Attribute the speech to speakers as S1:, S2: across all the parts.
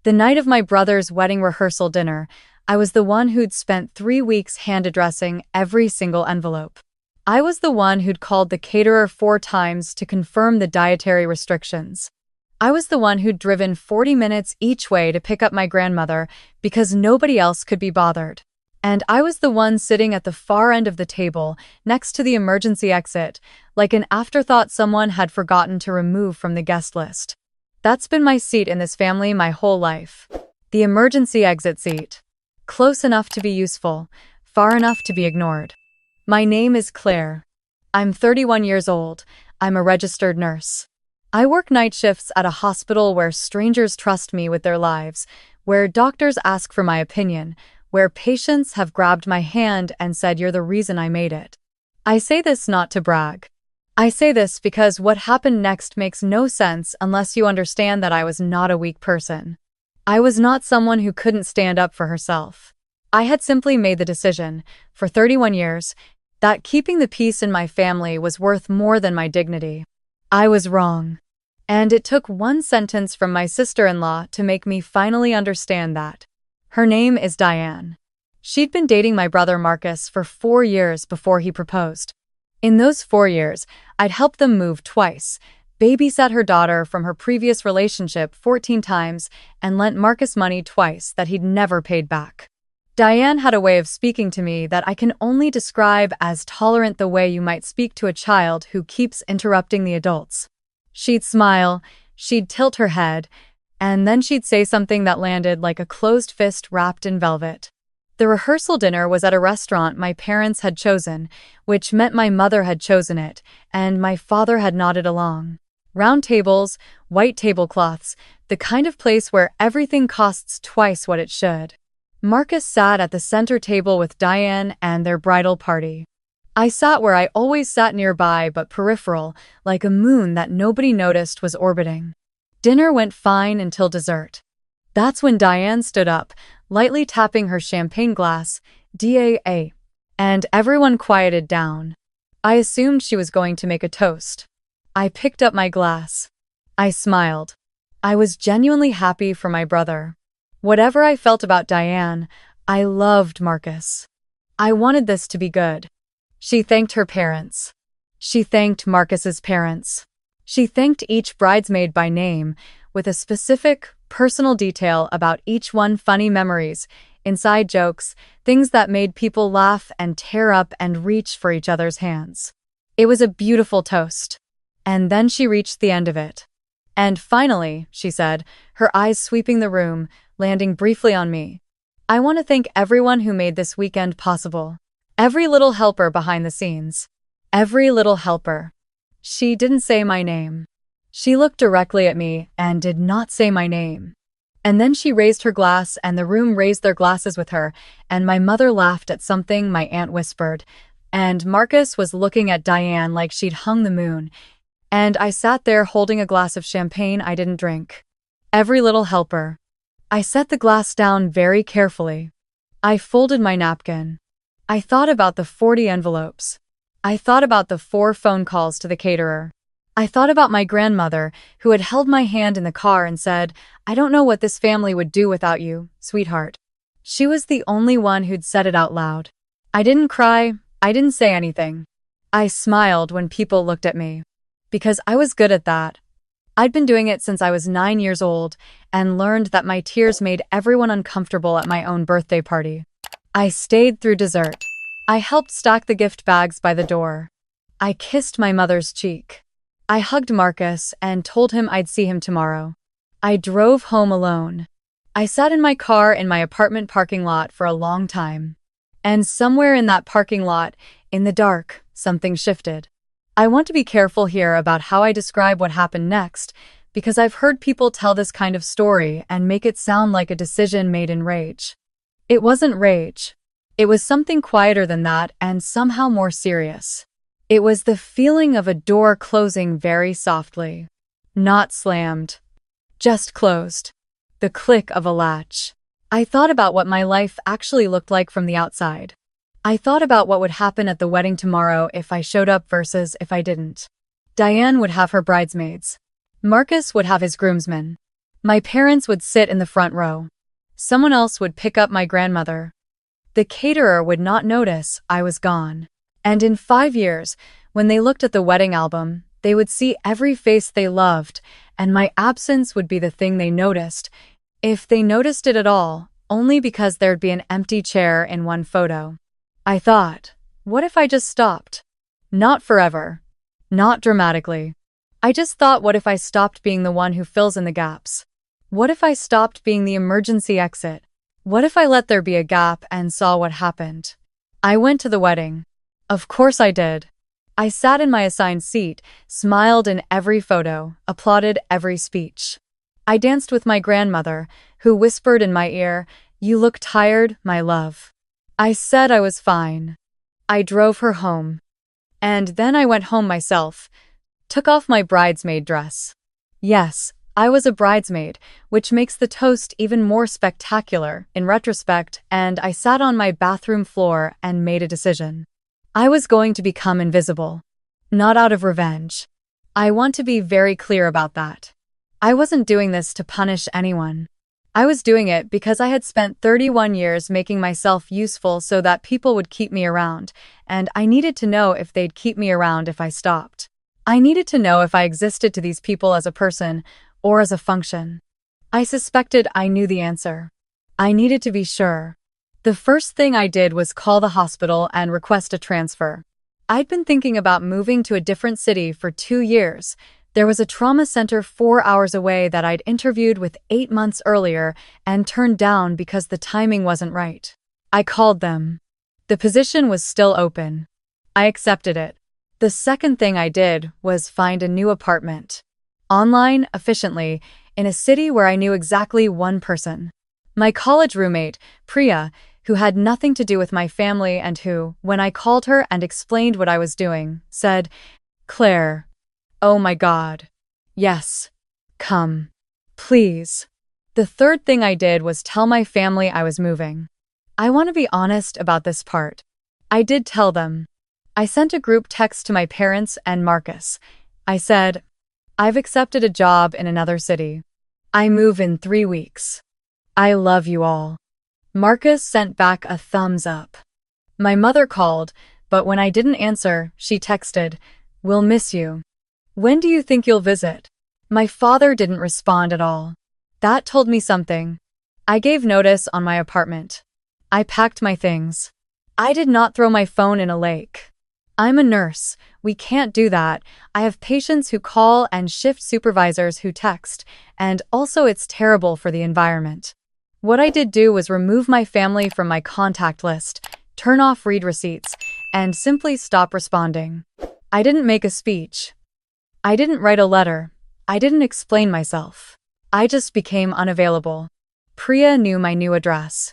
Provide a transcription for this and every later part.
S1: The night of my brother's wedding rehearsal dinner, I was the one who'd spent 3 weeks hand-addressing every single envelope. I was the one who'd called the caterer 4 times to confirm the dietary restrictions. I was the one who'd driven 40 minutes each way to pick up my grandmother because nobody else could be bothered. And I was the one sitting at the far end of the table, next to the emergency exit, like an afterthought someone had forgotten to remove from the guest list. That's been my seat in this family my whole life. The emergency exit seat. Close enough to be useful, far enough to be ignored. My name is Claire. I'm 31 years old. I'm a registered nurse. I work night shifts at a hospital where strangers trust me with their lives, where doctors ask for my opinion, where patients have grabbed my hand and said you're the reason I made it. I say this not to brag. I say this because what happened next makes no sense unless you understand that I was not a weak person. I was not someone who couldn't stand up for herself. I had simply made the decision, for 31 years, that keeping the peace in my family was worth more than my dignity. I was wrong. And it took one sentence from my sister-in-law to make me finally understand that. Her name is Diane. She'd been dating my brother Marcus for 4 years before he proposed. In those 4 years, I'd helped them move twice, babysat her daughter from her previous relationship 14 times, and lent Marcus money twice that he'd never paid back. Diane had a way of speaking to me that I can only describe as tolerant, the way you might speak to a child who keeps interrupting the adults. She'd smile, she'd tilt her head, and then she'd say something that landed like a closed fist wrapped in velvet. The rehearsal dinner was at a restaurant my parents had chosen, which meant my mother had chosen it, and my father had nodded along. Round tables, white tablecloths, the kind of place where everything costs twice what it should. Marcus sat at the center table with Diane and their bridal party. I sat where I always sat, nearby but peripheral, like a moon that nobody noticed was orbiting. Dinner went fine until dessert. That's when Diane stood up, lightly tapping her champagne glass, DAA, and everyone quieted down. I assumed she was going to make a toast. I picked up my glass. I smiled. I was genuinely happy for my brother. Whatever I felt about Diane, I loved Marcus. I wanted this to be good. She thanked her parents. She thanked Marcus's parents. She thanked each bridesmaid by name, with a specific, personal detail about each one: funny memories, inside jokes, things that made people laugh and tear up and reach for each other's hands. It was a beautiful toast. And then she reached the end of it. And finally, she said, her eyes sweeping the room, landing briefly on me. I want to thank everyone who made this weekend possible. Every little helper behind the scenes. Every little helper. She didn't say my name. She looked directly at me and did not say my name. And then she raised her glass and the room raised their glasses with her, and my mother laughed at something my aunt whispered, and Marcus was looking at Diane like she'd hung the moon, and I sat there holding a glass of champagne I didn't drink. Every little helper. I set the glass down very carefully. I folded my napkin. I thought about the 40 envelopes. I thought about the 4 phone calls to the caterer. I thought about my grandmother, who had held my hand in the car and said, "I don't know what this family would do without you, sweetheart." She was the only one who'd said it out loud. I didn't cry. I didn't say anything. I smiled when people looked at me. Because I was good at that. I'd been doing it since I was 9 years old and learned that my tears made everyone uncomfortable at my own birthday party. I stayed through dessert. I helped stack the gift bags by the door. I kissed my mother's cheek. I hugged Marcus and told him I'd see him tomorrow. I drove home alone. I sat in my car in my apartment parking lot for a long time. And somewhere in that parking lot, in the dark, something shifted. I want to be careful here about how I describe what happened next, because I've heard people tell this kind of story and make it sound like a decision made in rage. It wasn't rage. It was something quieter than that and somehow more serious. It was the feeling of a door closing very softly. Not slammed. Just closed. The click of a latch. I thought about what my life actually looked like from the outside. I thought about what would happen at the wedding tomorrow if I showed up versus if I didn't. Diane would have her bridesmaids. Marcus would have his groomsmen. My parents would sit in the front row. Someone else would pick up my grandmother. The caterer would not notice I was gone. And in 5 years, when they looked at the wedding album, they would see every face they loved, and my absence would be the thing they noticed, if they noticed it at all, only because there'd be an empty chair in one photo. I thought, what if I just stopped? Not forever. Not dramatically. I just thought, what if I stopped being the one who fills in the gaps? What if I stopped being the emergency exit? What if I let there be a gap and saw what happened? I went to the wedding. Of course I did. I sat in my assigned seat, smiled in every photo, applauded every speech. I danced with my grandmother, who whispered in my ear, "You look tired, my love." I said I was fine. I drove her home. And then I went home myself, took off my bridesmaid dress. Yes, I was a bridesmaid, which makes the toast even more spectacular in retrospect, and I sat on my bathroom floor and made a decision. I was going to become invisible. Not out of revenge. I want to be very clear about that. I wasn't doing this to punish anyone. I was doing it because I had spent 31 years making myself useful so that people would keep me around, and I needed to know if they'd keep me around if I stopped. I needed to know if I existed to these people as a person or as a function. I suspected I knew the answer. I needed to be sure. The first thing I did was call the hospital and request a transfer. I'd been thinking about moving to a different city for 2 years. There was a trauma center 4 hours away that I'd interviewed with 8 months earlier and turned down because the timing wasn't right. I called them. The position was still open. I accepted it. The second thing I did was find a new apartment. Online, efficiently, in a city where I knew exactly one person. My college roommate, Priya, who had nothing to do with my family and who, when I called her and explained what I was doing, said, "Claire, oh my God. Yes. Come. Please." The third thing I did was tell my family I was moving. I want to be honest about this part. I did tell them. I sent a group text to my parents and Marcus. I said, "I've accepted a job in another city. I move in 3 weeks. I love you all." Marcus sent back a thumbs up. My mother called, but when I didn't answer, she texted, "We'll miss you. When do you think you'll visit?" My father didn't respond at all. That told me something. I gave notice on my apartment. I packed my things. I did not throw my phone in a lake. I'm a nurse. We can't do that. I have patients who call and shift supervisors who text, and also it's terrible for the environment. What I did do was remove my family from my contact list, turn off read receipts, and simply stop responding. I didn't make a speech. I didn't write a letter. I didn't explain myself. I just became unavailable. Priya knew my new address.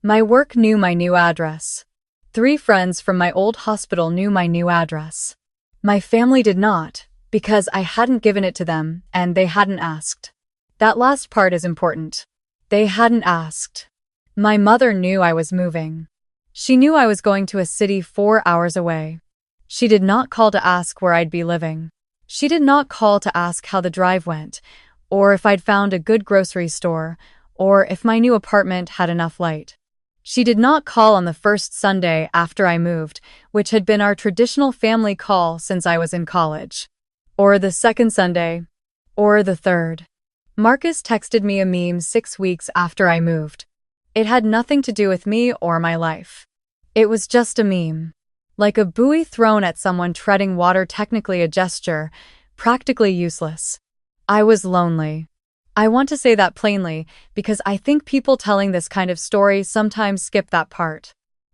S1: My work knew my new address. 3 friends from my old hospital knew my new address. My family did not, because I hadn't given it to them and they hadn't asked. That last part is important. They hadn't asked. My mother knew I was moving. She knew I was going to a city 4 hours away. She did not call to ask where I'd be living. She did not call to ask how the drive went, or if I'd found a good grocery store, or if my new apartment had enough light. She did not call on the first Sunday after I moved, which had been our traditional family call since I was in college. Or the second Sunday. Or the third. Marcus texted me a meme 6 weeks after I moved. It had nothing to do with me or my life. It was just a meme. Like a buoy thrown at someone treading water, technically a gesture, practically useless. I was lonely. I want to say that plainly, because I think people telling this kind of story sometimes skip that part.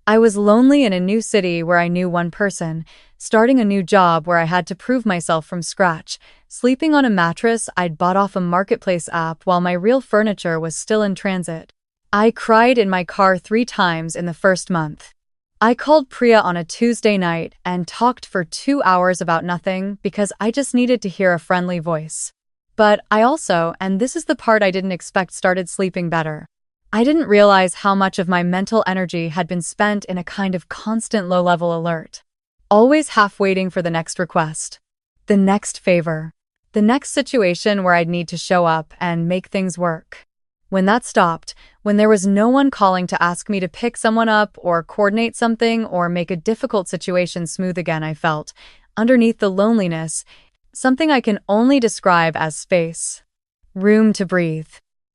S1: I was lonely in a new city where I knew one person, starting a new job where I had to prove myself from scratch, sleeping on a mattress I'd bought off a marketplace app while my real furniture was still in transit. I cried in my car 3 times in the first month. I called Priya on a Tuesday night and talked for 2 hours about nothing because I just needed to hear a friendly voice. But I also, and this is the part I didn't expect, started sleeping better. I didn't realize how much of my mental energy had been spent in a kind of constant low-level alert. Always half waiting for the next request. The next favor. The next situation where I'd need to show up and make things work. When that stopped, when there was no one calling to ask me to pick someone up or coordinate something or make a difficult situation smooth again, I felt, underneath the loneliness, something I can only describe as space. Room to breathe.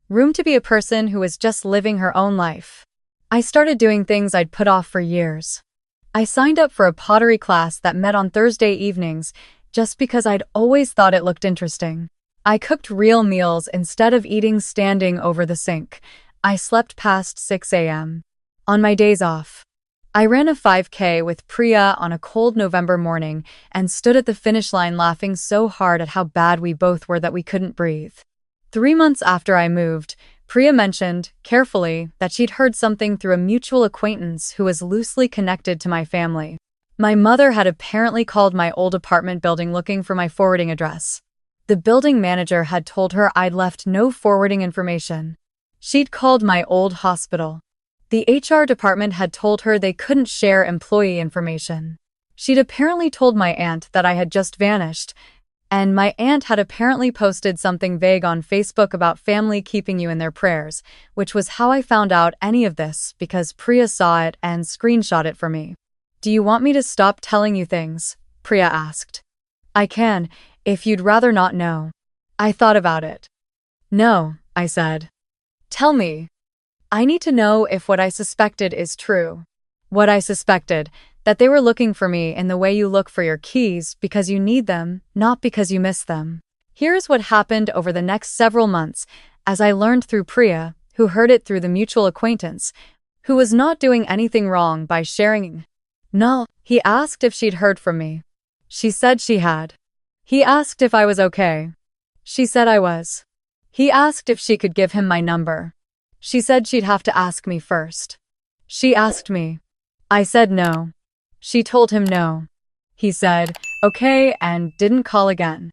S1: Room to be a person who was just living her own life. I started doing things I'd put off for years. I signed up for a pottery class that met on Thursday evenings just because I'd always thought it looked interesting. I cooked real meals instead of eating standing over the sink. I slept past 6 a.m. On my days off, I ran a 5K with Priya on a cold November morning and stood at the finish line laughing so hard at how bad we both were that we couldn't breathe. 3 months after I moved, Priya mentioned, carefully, that she'd heard something through a mutual acquaintance who was loosely connected to my family. My mother had apparently called my old apartment building looking for my forwarding address. The building manager had told her I'd left no forwarding information. She'd called my old hospital. The HR department had told her they couldn't share employee information. She'd apparently told my aunt that I had just vanished, and my aunt had apparently posted something vague on Facebook about family keeping you in their prayers, which was how I found out any of this because Priya saw it and screenshot it for me. "Do you want me to stop telling you things?" Priya asked. "I can, if you'd rather not know." I thought about it. "No," I said. "Tell me. I need to know if what I suspected is true." What I suspected, that they were looking for me in the way you look for your keys because you need them, not because you miss them. Here's what happened over the next several months as I learned through Priya, who heard it through the mutual acquaintance, who was not doing anything wrong by sharing. No, he asked if she'd heard from me. She said she had. He asked if I was okay. She said I was. He asked if she could give him my number. She said she'd have to ask me first. She asked me. I said no. She told him no. He said, okay, and didn't call again.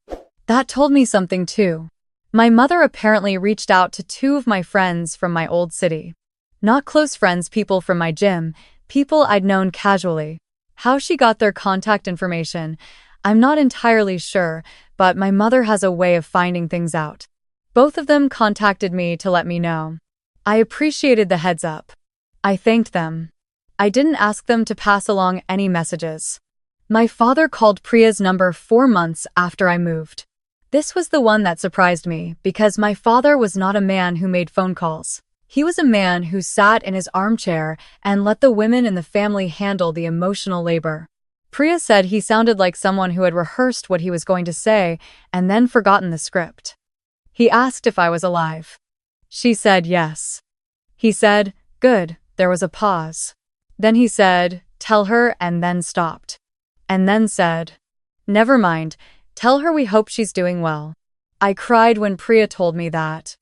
S1: That told me something too. My mother apparently reached out to 2 of my friends from my old city. Not close friends, people from my gym, people I'd known casually. How she got their contact information, I'm not entirely sure, but my mother has a way of finding things out. Both of them contacted me to let me know. I appreciated the heads up. I thanked them. I didn't ask them to pass along any messages. My father called Priya's number 4 months after I moved. This was the one that surprised me because my father was not a man who made phone calls. He was a man who sat in his armchair and let the women in the family handle the emotional labor. Priya said he sounded like someone who had rehearsed what he was going to say and then forgotten the script. He asked if I was alive. She said yes. He said, good. There was a pause. Then he said, tell her, and then stopped. And then said, never mind, tell her we hope she's doing well. I cried when Priya told me that.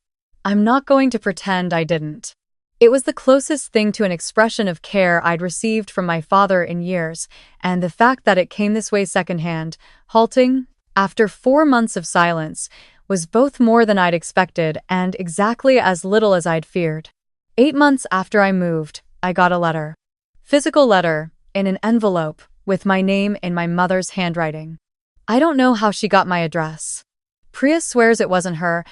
S1: I'm not going to pretend I didn't. It was the closest thing to an expression of care I'd received from my father in years, and the fact that it came this way secondhand, halting, after 4 months of silence, was both more than I'd expected and exactly as little as I'd feared. 8 months after I moved, I got a letter. Physical letter, in an envelope, with my name in my mother's handwriting. I don't know how she got my address. Priya swears it wasn't her,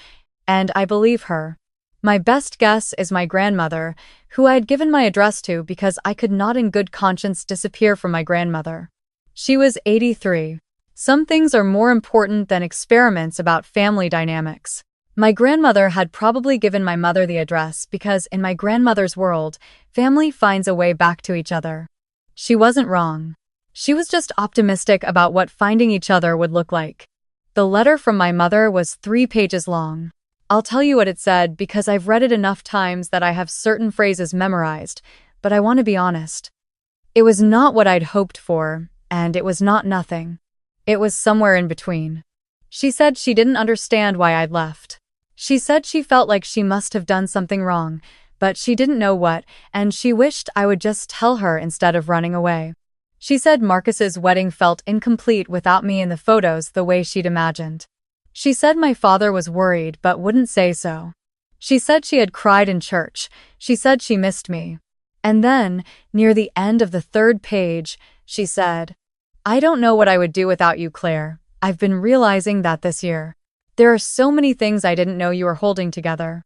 S1: and I believe her. My best guess is my grandmother, who I had given my address to because I could not in good conscience disappear from my grandmother. She was 83. Some things are more important than experiments about family dynamics. My grandmother had probably given my mother the address because in my grandmother's world, family finds a way back to each other. She wasn't wrong. She was just optimistic about what finding each other would look like. The letter from my mother was 3 pages long. I'll tell you what it said because I've read it enough times that I have certain phrases memorized, but I want to be honest. It was not what I'd hoped for, and it was not nothing. It was somewhere in between. She said she didn't understand why I'd left. She said she felt like she must have done something wrong, but she didn't know what, and she wished I would just tell her instead of running away. She said Marcus's wedding felt incomplete without me in the photos the way she'd imagined. She said my father was worried but wouldn't say so. She said she had cried in church. She said she missed me. And then, near the end of the 3rd page, she said, I don't know what I would do without you, Claire. I've been realizing that this year. There are so many things I didn't know you were holding together.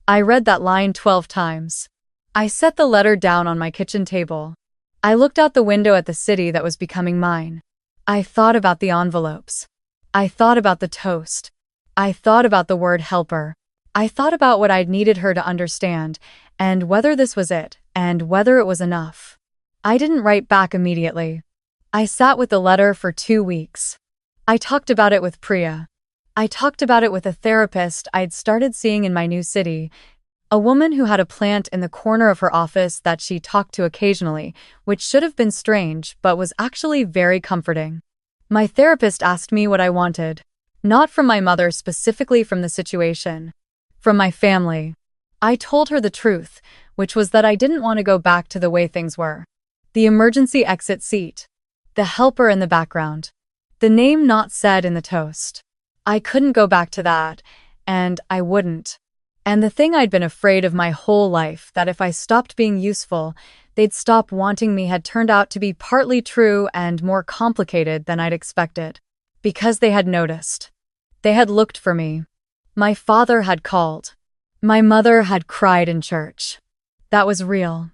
S1: I read that line 12 times. I set the letter down on my kitchen table. I looked out the window at the city that was becoming mine. I thought about the envelopes. I thought about the toast. I thought about the word helper. I thought about what I'd needed her to understand, and whether this was it, and whether it was enough. I didn't write back immediately. I sat with the letter for 2 weeks. I talked about it with Priya. I talked about it with a therapist I'd started seeing in my new city, a woman who had a plant in the corner of her office that she talked to occasionally, which should have been strange but was actually very comforting. My therapist asked me what I wanted, not from my mother specifically from the situation, from my family. I told her the truth, which was that I didn't want to go back to the way things were. The emergency exit seat. The helper in the background. The name not said in the toast. I couldn't go back to that, and I wouldn't. And the thing I'd been afraid of my whole life, that if I stopped being useful, they'd stop wanting me, had turned out to be partly true and more complicated than I'd expected. Because they had noticed. They had looked for me. My father had called. My mother had cried in church. That was real.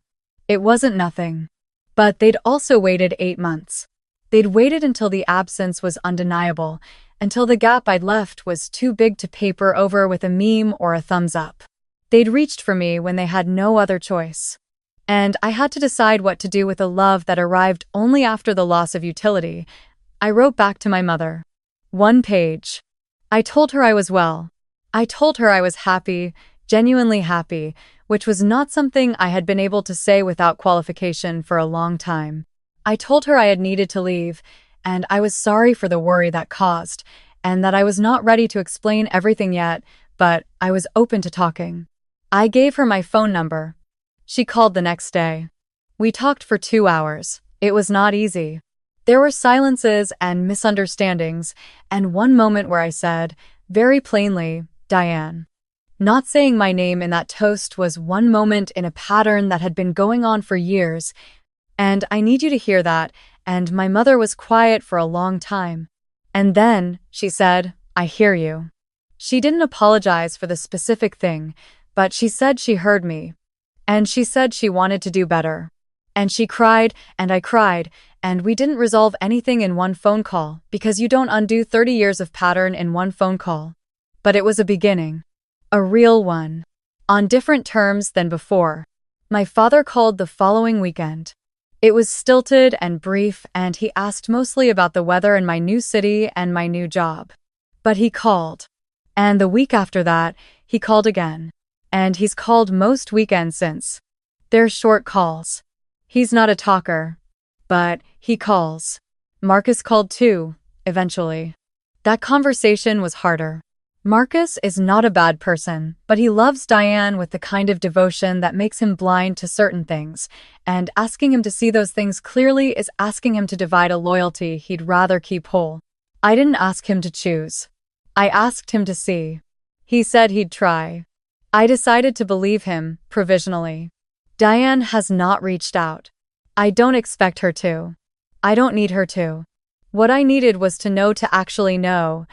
S1: It wasn't nothing. But they'd also waited 8 months. They'd waited until the absence was undeniable, until the gap I'd left was too big to paper over with a meme or a thumbs up. They'd reached for me when they had no other choice. And I had to decide what to do with a love that arrived only after the loss of utility. I wrote back to my mother. 1 page. I told her I was well. I told her I was happy, genuinely happy, which was not something I had been able to say without qualification for a long time. I told her I had needed to leave, and I was sorry for the worry that caused, and that I was not ready to explain everything yet, but I was open to talking. I gave her my phone number. She called the next day. We talked for 2 hours. It was not easy. There were silences and misunderstandings, and one moment where I said, very plainly, Diane. Not saying my name in that toast was one moment in a pattern that had been going on for years, and I need you to hear that, and my mother was quiet for a long time. And then, she said, I hear you. She didn't apologize for the specific thing, but she said she heard me. And she said she wanted to do better. And she cried, and I cried, and we didn't resolve anything in one phone call, because you don't undo 30 years of pattern in one phone call. But it was a beginning. A real one. On different terms than before. My father called the following weekend. It was stilted and brief, and he asked mostly about the weather in my new city and my new job. But he called. And the week after that, he called again. And he's called most weekends since. They're short calls. He's not a talker. But he calls. Marcus called too, eventually. That conversation was harder. Marcus is not a bad person, but he loves Diane with the kind of devotion that makes him blind to certain things, and asking him to see those things clearly is asking him to divide a loyalty he'd rather keep whole. I didn't ask him to choose. I asked him to see. He said he'd try. I decided to believe him, provisionally. Diane has not reached out. I don't expect her to. I don't need her to. What I needed was to know, to actually know,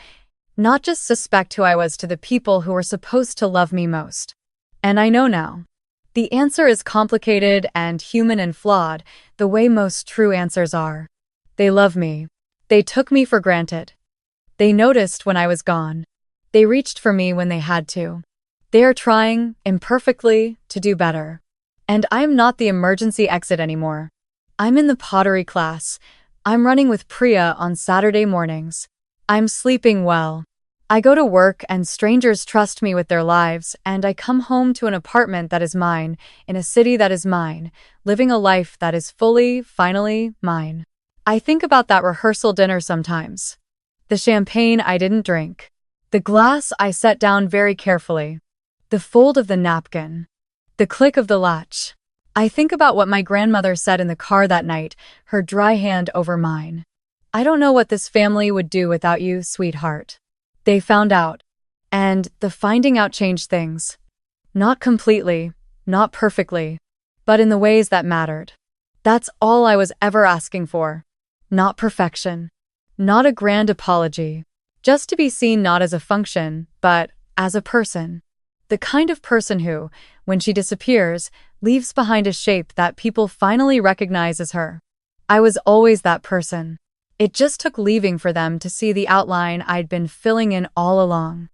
S1: not just suspect who I was to the people who were supposed to love me most. And I know now. The answer is complicated and human and flawed, the way most true answers are. They love me. They took me for granted. They noticed when I was gone. They reached for me when they had to. They are trying, imperfectly, to do better. And I'm not the emergency exit anymore. I'm in the pottery class. I'm running with Priya on Saturday mornings. I'm sleeping well. I go to work and strangers trust me with their lives, and I come home to an apartment that is mine, in a city that is mine, living a life that is fully, finally, mine. I think about that rehearsal dinner sometimes. The champagne I didn't drink. The glass I set down very carefully. The fold of the napkin. The click of the latch. I think about what my grandmother said in the car that night, her dry hand over mine. I don't know what this family would do without you, sweetheart. They found out. And the finding out changed things. Not completely, not perfectly, but in the ways that mattered. That's all I was ever asking for. Not perfection. Not a grand apology. just to be seen not as a function, but as a person. The kind of person who, when she disappears, leaves behind a shape that people finally recognize as her. I was always that person. It just took leaving for them to see the outline I'd been filling in all along.